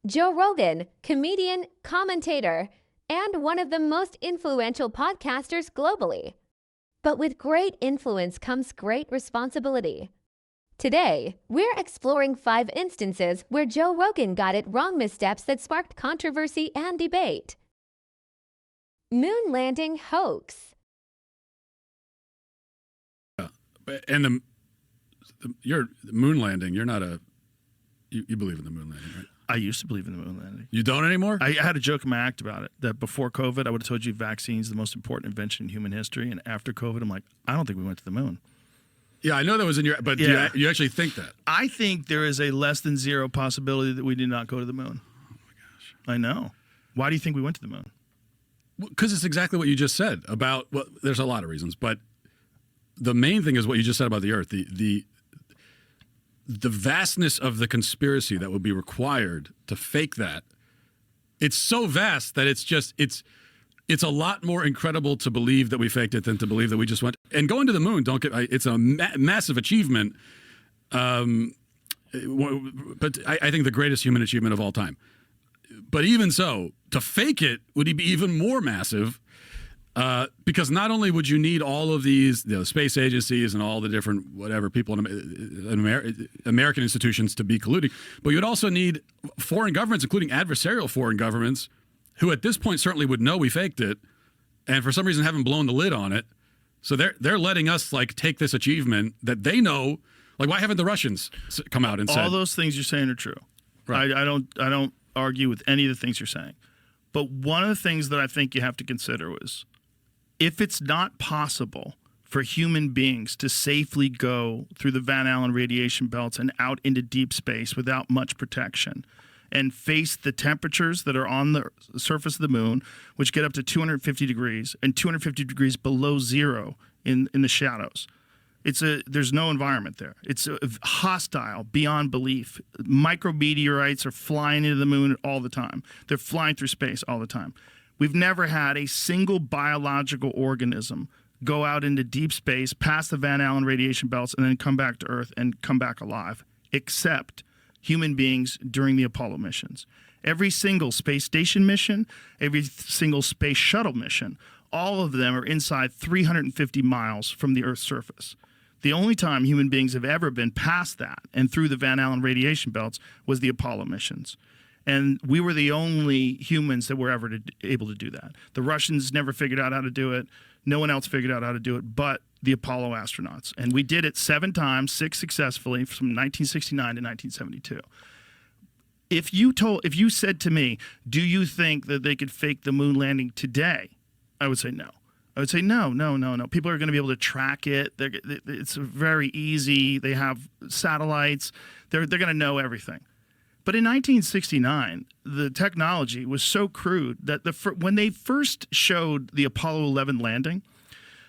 Joe Rogan, comedian, commentator, and one of the most influential podcasters globally. But with great influence comes great responsibility. Today, we're exploring 5 instances where Joe Rogan got it wrong missteps that sparked controversy and debate. Moon landing hoax. And the moon landing, you're not a... You believe in the moon landing, right? I used to believe in the moon landing. You don't anymore? I had a joke in my act about it, that before COVID, I would have told you vaccine's the most important invention in human history. And after COVID, I'm like, I don't think we went to the moon. Yeah, I know that was in your... But Yeah. you actually think that? I think there is a less than zero possibility that we did not go to the moon. Oh, my gosh. I know. Why do you think we went to the moon? Because it's exactly what you just said about... Well, there's a lot of reasons, but the main thing is what you just said about the Earth. The vastness of the conspiracy that would be required to fake that, it's so vast that it's a lot more incredible to believe that we faked it than to believe that we just went. And going to the moon, it's a massive achievement, but I think the greatest human achievement of all time. But even so, to fake it would be even more massive. Because not only would you need all of these space agencies and all the different whatever people in American institutions to be colluding, but you'd also need foreign governments, including adversarial foreign governments, who at this point certainly would know we faked it, and for some reason haven't blown the lid on it. So they're letting us take this achievement that they know. Like, why haven't the Russians come out and said all those things you're saying are true? Right. I don't argue with any of the things you're saying, but one of the things that I think you have to consider was, if it's not possible for human beings to safely go through the Van Allen radiation belts and out into deep space without much protection and face the temperatures that are on the surface of the moon, which get up to 250 degrees and 250 degrees below zero in the shadows, there's no environment there. It's hostile beyond belief. Micrometeorites are flying into the moon all the time. They're flying through space all the time. We've never had a single biological organism go out into deep space, past the Van Allen radiation belts, and then come back to Earth and come back alive, except human beings during the Apollo missions. Every single space station mission, every single space shuttle mission, all of them are inside 350 miles from the Earth's surface. The only time human beings have ever been past that and through the Van Allen radiation belts was the Apollo missions. And we were the only humans that were ever able to do that. The Russians never figured out how to do it. No one else figured out how to do it but the Apollo astronauts. And we did it 7 times, 6 successfully, from 1969 to 1972. If you said to me, do you think that they could fake the moon landing today? I would say no. I would say no. People are going to be able to track it. It's very easy. They have satellites. They're going to know everything. But in 1969, the technology was so crude that when they first showed the Apollo 11 landing,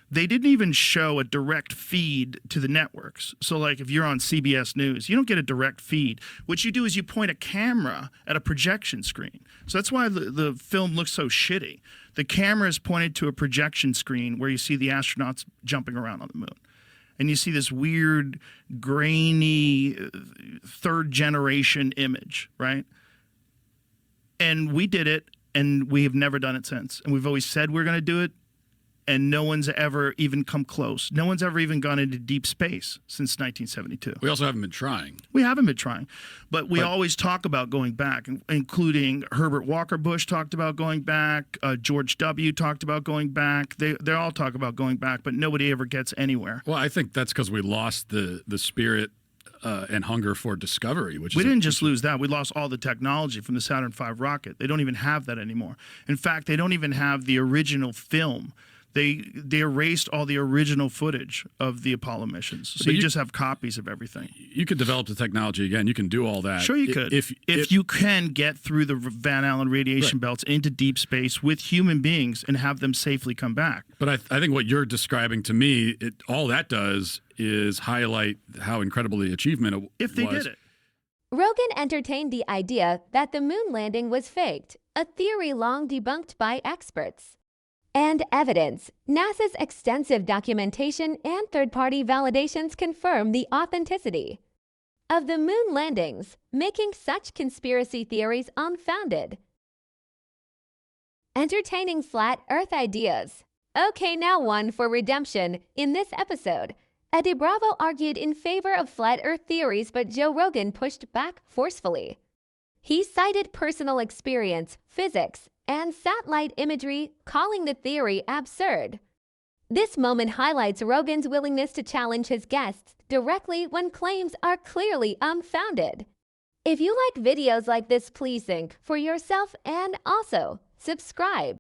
they didn't even show a direct feed to the networks. So like if you're on CBS News, you don't get a direct feed. What you do is you point a camera at a projection screen. So that's why the film looks so shitty. The camera is pointed to a projection screen where you see the astronauts jumping around on the moon. And you see this weird, grainy, third-generation image, right? And we did it, and we have never done it since. And we've always said we're going to do it, and no one's ever even come close. No one's ever even gone into deep space since 1972. We also haven't been trying. We haven't been trying. But we always talk about going back, including Herbert Walker Bush talked about going back, George W. talked about going back. They all talk about going back, but nobody ever gets anywhere. Well, I think that's because we lost the spirit and hunger for discovery. We didn't just lose that. We lost all the technology from the Saturn V rocket. They don't even have that anymore. In fact, they don't even have the original film. They erased all the original footage of the Apollo missions. So you just have copies of everything. You could develop the technology again. You can do all that. Sure you could. If you can get through the Van Allen radiation belts into deep space with human beings and have them safely come back. But I think what you're describing to me, all that does is highlight how incredible the achievement was. If they did it. Rogan entertained the idea that the moon landing was faked, a theory long debunked by experts. And evidence. NASA's extensive documentation and third-party validations confirm the authenticity. of the moon landings, making such conspiracy theories unfounded. Entertaining flat Earth ideas. Okay, now one for redemption. In this episode, Eddie Bravo argued in favor of flat Earth theories, but Joe Rogan pushed back forcefully. He cited personal experience, physics, and satellite imagery, calling the theory absurd. This moment highlights Rogan's willingness to challenge his guests directly when claims are clearly unfounded. If you like videos like this, please think for yourself and also subscribe.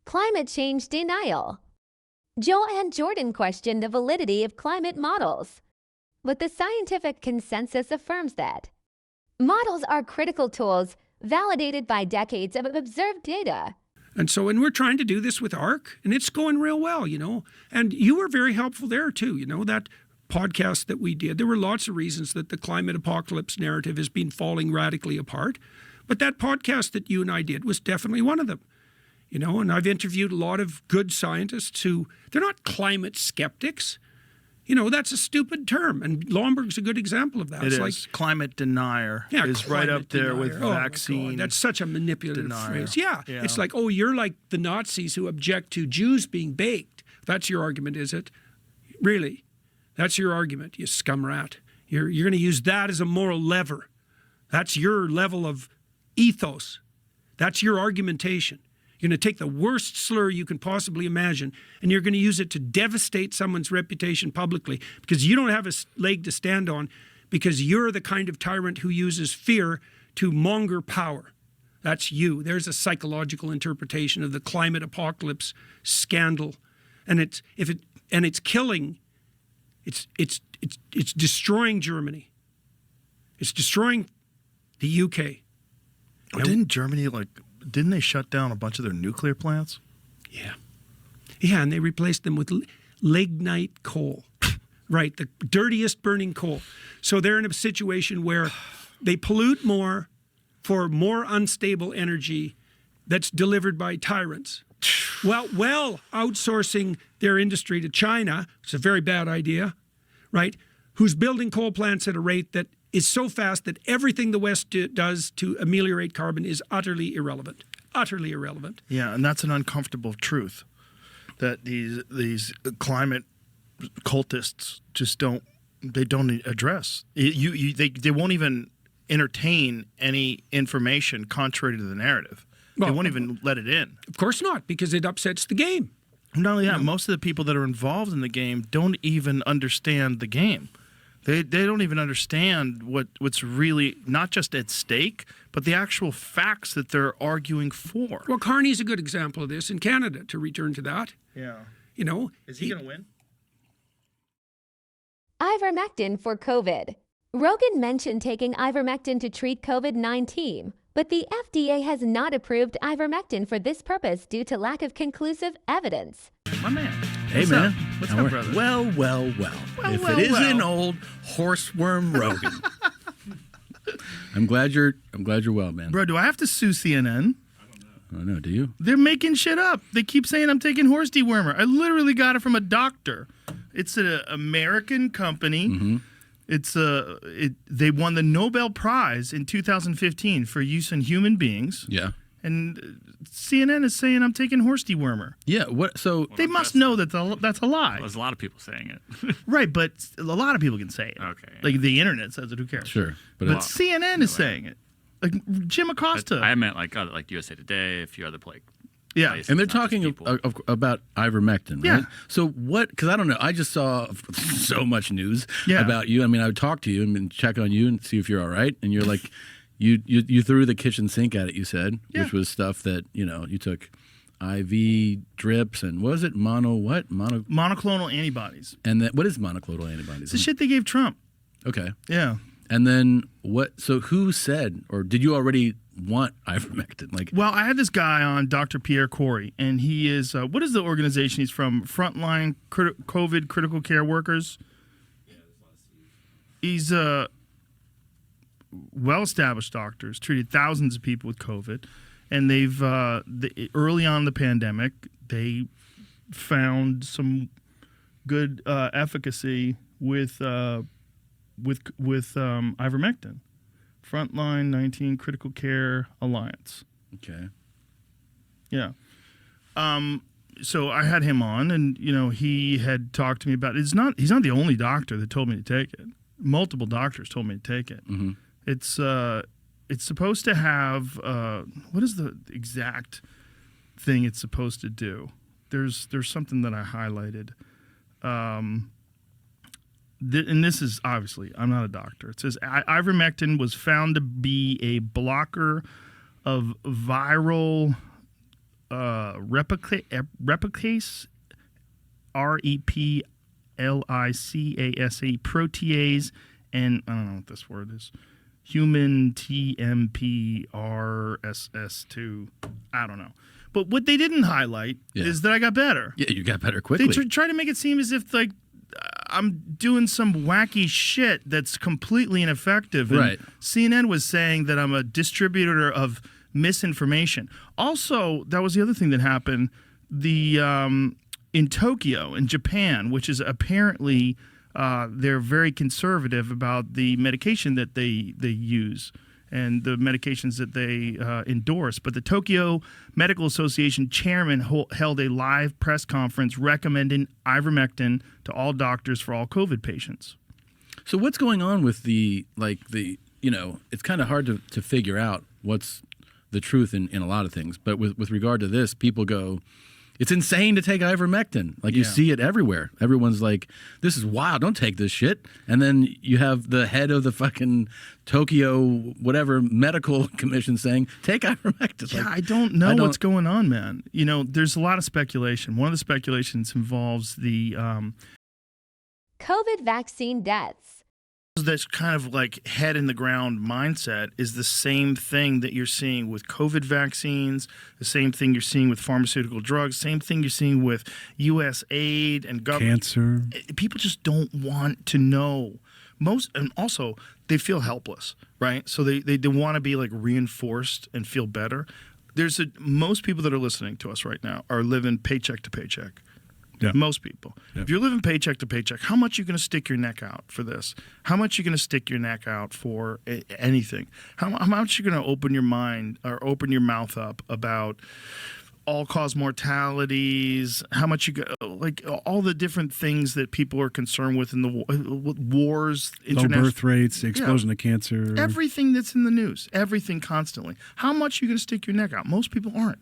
Climate change denial. Joe and Jordan questioned the validity of climate models, but the scientific consensus affirms that models are critical tools validated by decades of observed data. And so, and we're trying to do this with ARC, and it's going real well, you know. And you were very helpful there, too. You know, that podcast that we did, there were lots of reasons that the climate apocalypse narrative has been falling radically apart. But that podcast that you and I did was definitely one of them. You know, and I've interviewed a lot of good scientists who, they're not climate skeptics. You know, that's a stupid term. And Lomberg's a good example of that. It it's is. like Climate denier is right up there with vaccine. God, that's such a manipulative denier. phrase. Yeah. It's like, oh, you're like the Nazis who object to Jews being baked. That's your argument, is it? Really? That's your argument, you scum rat. You're going to use that as a moral lever. That's your level of ethos. That's your argumentation. You're going to take the worst slur you can possibly imagine, and you're going to use it to devastate someone's reputation publicly because you don't have a leg to stand on, because you're the kind of tyrant who uses fear to monger power. That's you. There's a psychological interpretation of the climate apocalypse scandal, and it's killing. It's destroying Germany. It's destroying the UK. Oh, didn't Germany didn't they shut down a bunch of their nuclear plants? Yeah. Yeah, and they replaced them with lignite coal. Right, the dirtiest burning coal. So they're in a situation where they pollute more for more unstable energy that's delivered by tyrants. Well, outsourcing their industry to China, it's a very bad idea, right? Who's building coal plants at a rate that is so fast that everything the West does to ameliorate carbon is utterly irrelevant. Utterly irrelevant. Yeah, and that's an uncomfortable truth that these climate cultists just don't address. They won't even entertain any information contrary to the narrative. They won't even let it in. Of course not, because it upsets the game. Not only that, most of the people that are involved in the game don't even understand the game. They don't even understand what's really not just at stake, but the actual facts that they're arguing for. Well, Carney's a good example of this in Canada, to return to that. Yeah. You know, is he going to win? Ivermectin for COVID. Rogan mentioned taking ivermectin to treat COVID-19, but the FDA has not approved ivermectin for this purpose due to lack of conclusive evidence. My man. Hey, What's man. Up? What's up, brother? Well. If it isn't old horseworm Rogan. I'm glad you're well, man. Bro, do I have to sue CNN? I don't know, do you? They're making shit up. They keep saying I'm taking horse dewormer. I literally got it from a doctor. It's an American company. Mm-hmm. They won the Nobel Prize in 2015 for use in human beings. Yeah. And CNN is saying I'm taking horse dewormer. Yeah. What? So they must know that that's a lie. Well, there's a lot of people saying it. Right, but a lot of people can say it. Okay. Like the internet says it. Who cares? Sure. But CNN is saying it. Like Jim Acosta. I meant like USA Today, a few other yeah. places, and they're not just talking people. about ivermectin, right? Yeah. So what? Because I don't know. I just saw so much news Yeah. about you. I mean, I would talk to you and check on you and see if you're all right. And you're like, you threw the kitchen sink at it. You said, Yeah. which was stuff that you took IV drips and what was it monoclonal antibodies. And that what is monoclonal antibodies? It's the shit they gave Trump. Okay. Yeah. And then what? So who said, or did you already want ivermectin? Like, Well, I had this guy on, Dr. Pierre Corey, and he is what is the organization he's from? Frontline COVID critical care workers. He's well-established doctors, treated thousands of people with COVID, and they've early on in the pandemic they found some good efficacy with ivermectin. Frontline 19 Critical Care Alliance. Okay. Yeah. So I had him on, and he had talked to me about it. He's not the only doctor that told me to take it. Multiple doctors told me to take it. Mm-hmm. It's supposed to have what is the exact thing it's supposed to do? There's something that I highlighted. And this is obviously, I'm not a doctor. It says ivermectin was found to be a blocker of viral replicase, REPLICASE protease, and I don't know what this word is. Human TMPRSS2. I don't know. But what they didn't highlight is that I got better. Yeah, you got better quickly. They try to make it seem as if like I'm doing some wacky shit that's completely ineffective. And right. CNN was saying that I'm a distributor of misinformation. Also, that was the other thing that happened. In Tokyo, in Japan, which is apparently they're very conservative about the medication that they use and the medications that they endorse. But the Tokyo Medical Association chairman held a live press conference recommending ivermectin to all doctors for all COVID patients. So what's going on with it's kind of hard to figure out what's the truth in a lot of things. But with regard to this, people go, it's insane to take ivermectin. Like you see it everywhere. Everyone's like, this is wild. Don't take this shit. And then you have the head of the fucking Tokyo whatever medical commission saying, take ivermectin. Yeah, I don't know what's going on, man. There's a lot of speculation. One of the speculations involves the COVID vaccine deaths. This kind of like head in the ground mindset is the same thing that you're seeing with COVID vaccines, the same thing you're seeing with pharmaceutical drugs, same thing you're seeing with U.S. aid and government. Cancer. People just don't want to know. And also they feel helpless, right? So they want to be like reinforced and feel better. Most people that are listening to us right now are living paycheck to paycheck. Yeah. Most people. Yeah. If you're living paycheck to paycheck, how much are you going to stick your neck out for this? How much are you going to stick your neck out for anything? How much are you going to open your mind or open your mouth up about all-cause mortalities? How much like all the different things that people are concerned with in the wars, low birth rates, explosion to cancer, everything that's in the news, everything constantly. How much are you going to stick your neck out? Most people aren't.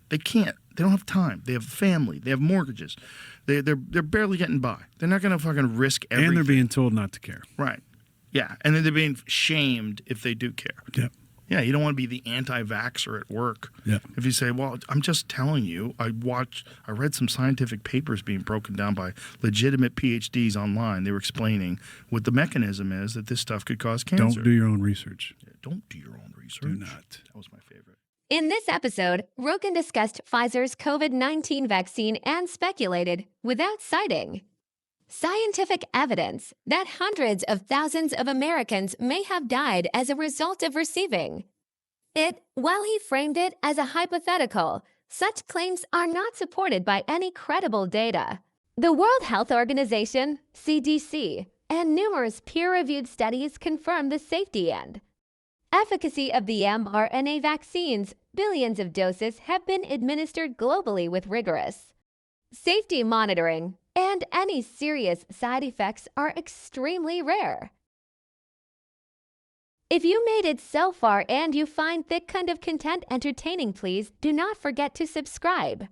They can't. They don't have time. They have family. They have mortgages. They're barely getting by. They're not going to fucking risk everything. And they're being told not to care. Right. Yeah. And then they're being shamed if they do care. Yep. Yeah. You don't want to be the anti-vaxxer at work. Yep. If you say, well, I'm just telling you, I read some scientific papers being broken down by legitimate PhDs online. They were explaining what the mechanism is that this stuff could cause cancer. Don't do your own research. Yeah, don't do your own research. Do not. That was my favorite. In this episode, Rogan discussed Pfizer's COVID-19 vaccine and speculated, without citing, scientific evidence that hundreds of thousands of Americans may have died as a result of receiving it. While he framed it as a hypothetical, such claims are not supported by any credible data. The World Health Organization, CDC, and numerous peer-reviewed studies confirm the safety and efficacy of the mRNA vaccines. Billions of doses have been administered globally with rigorous safety monitoring, and any serious side effects are extremely rare. If you made it so far and you find this kind of content entertaining, please do not forget to subscribe.